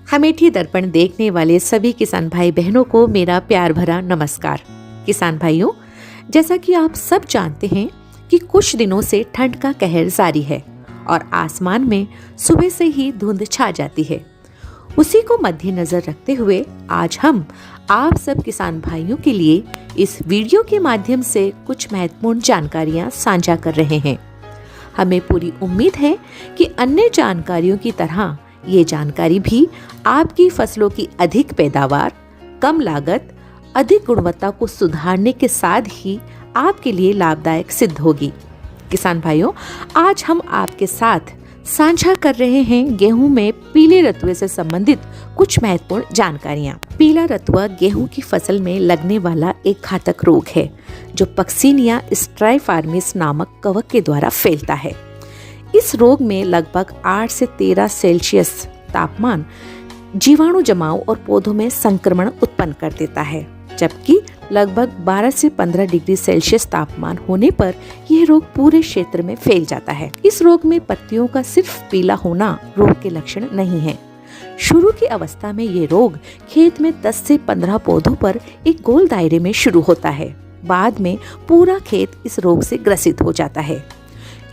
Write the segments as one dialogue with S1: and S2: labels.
S1: अमेठी दर्पण देखने वाले सभी किसान भाई बहनों को मेरा प्यार भरा नमस्कार। किसान भाइयों, जैसा कि आप सब जानते हैं कि कुछ दिनों से ठंड का कहर जारी है और आसमान में सुबह से ही धुंध छा जाती है। उसी को मद्देनजर रखते हुए आज हम आप सब किसान भाइयों के लिए इस वीडियो के माध्यम से कुछ महत्वपूर्ण जानकारियां साझा कर रहे हैं। हमें पूरी उम्मीद है कि अन्य जानकारियों की तरह ये जानकारी भी आपकी फसलों की अधिक पैदावार, कम लागत, अधिक गुणवत्ता को सुधारने के साथ ही आपके लिए लाभदायक सिद्ध होगी। किसान भाइयों, आज हम आपके साथ साझा कर रहे हैं गेहूं में पीले रतुए से संबंधित कुछ महत्वपूर्ण जानकारियां। पीला रतुआ गेहूं की फसल में लगने वाला एक घातक रोग है जो पक्सिनिया स्ट्राइफार्मिस नामक कवक के द्वारा फैलता है। इस रोग में लगभग 8 से 13 सेल्सियस तापमान जीवाणु जमाव और पौधों में संक्रमण उत्पन्न कर देता है, जबकि लगभग 12 से 15 डिग्री सेल्सियस तापमान होने पर यह रोग पूरे क्षेत्र में फैल जाता है। इस रोग में पत्तियों का सिर्फ पीला होना रोग के लक्षण नहीं है। शुरू की अवस्था में ये रोग खेत में 10 से 15 पौधों पर एक गोल दायरे में शुरू होता है। बाद में पूरा खेत इस रोग से ग्रसित हो जाता है।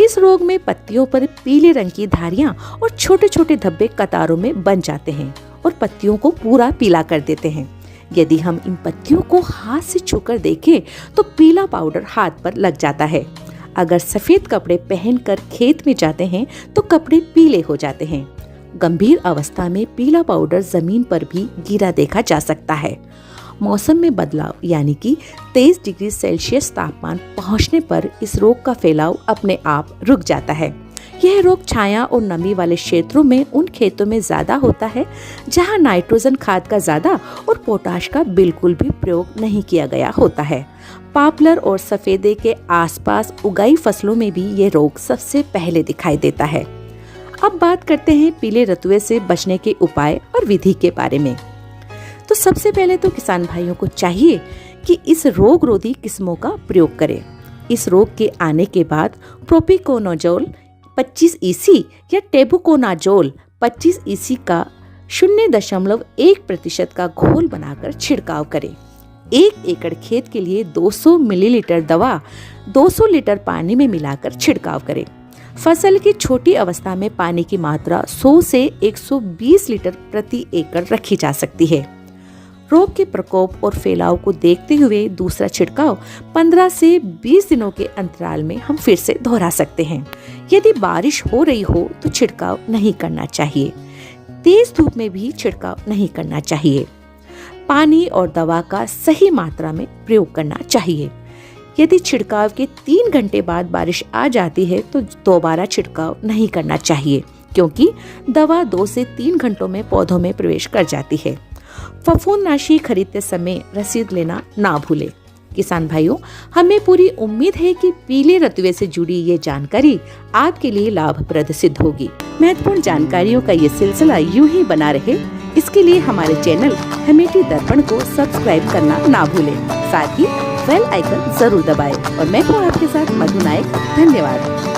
S1: इस रोग में पत्तियों पर पीले रंग की धारियां और छोटे छोटे धब्बे कतारों में बन जाते हैं और पत्तियों को पूरा पीला कर देते हैं। यदि हम इन पत्तियों को हाथ से छूकर देखें तो पीला पाउडर हाथ पर लग जाता है। अगर सफेद कपड़े पहनकर खेत में जाते हैं तो कपड़े पीले हो जाते हैं। गंभीर अवस्था में पीला पाउडर जमीन पर भी गिरा देखा जा सकता है। मौसम में बदलाव यानी कि 23 डिग्री सेल्सियस तापमान पहुंचने पर इस रोग का फैलाव अपने आप रुक जाता है। यह रोग छाया और नमी वाले क्षेत्रों में उन खेतों में ज्यादा होता है जहां नाइट्रोजन खाद का ज्यादा और पोटाश का बिल्कुल भी प्रयोग नहीं किया गया होता है। पॉपुलर और सफेदे के आसपास उगाई फसलों में भी ये रोग सबसे पहले दिखाई देता है। अब बात करते हैं पीले रतुए से बचने के उपाय और विधि के बारे में। तो सबसे पहले तो किसान भाइयों को चाहिए कि इस रोग रोधी किस्मों का प्रयोग करें। इस रोग के आने के बाद प्रोपिकोनाजोल 25 EC या टेबुकोनाजोल 25 EC का 0.1% का घोल बनाकर छिड़काव करें। 1 एकड़ खेत के लिए 200 मिलीलीटर दवा 200 लीटर पानी में मिलाकर छिड़काव करें। फसल की छोटी अवस्था में पानी की मात्रा 100 से 120 लीटर प्रति एकड़ रखी जा सकती है। रोग के प्रकोप और फैलाव को देखते हुए दूसरा छिड़काव 15 से 20 दिनों के अंतराल में हम फिर से दोहरा सकते हैं। यदि बारिश हो रही हो तो छिड़काव नहीं करना चाहिए। तेज धूप में भी छिड़काव नहीं करना चाहिए। पानी और दवा का सही मात्रा में प्रयोग करना चाहिए। यदि छिड़काव के 3 घंटे बाद बारिश आ जाती है तो दोबारा छिड़काव नहीं करना चाहिए, क्योंकि दवा 2 से 3 घंटों में पौधों में प्रवेश कर जाती है। फफूंदनाशी खरीदते समय रसीद लेना ना भूलें। किसान भाइयों, हमें पूरी उम्मीद है कि पीले रतुए से जुड़ी ये जानकारी आपके लिए लाभप्रद सिद्ध होगी। महत्वपूर्ण जानकारियों का ये सिलसिला यूं ही बना रहे, इसके लिए हमारे चैनल अमेठी दर्पण को सब्सक्राइब करना ना भूलें। साथ ही बेल आइकन जरूर दबाएं। और मैं हूँ आपके साथ मधु नायक। धन्यवाद।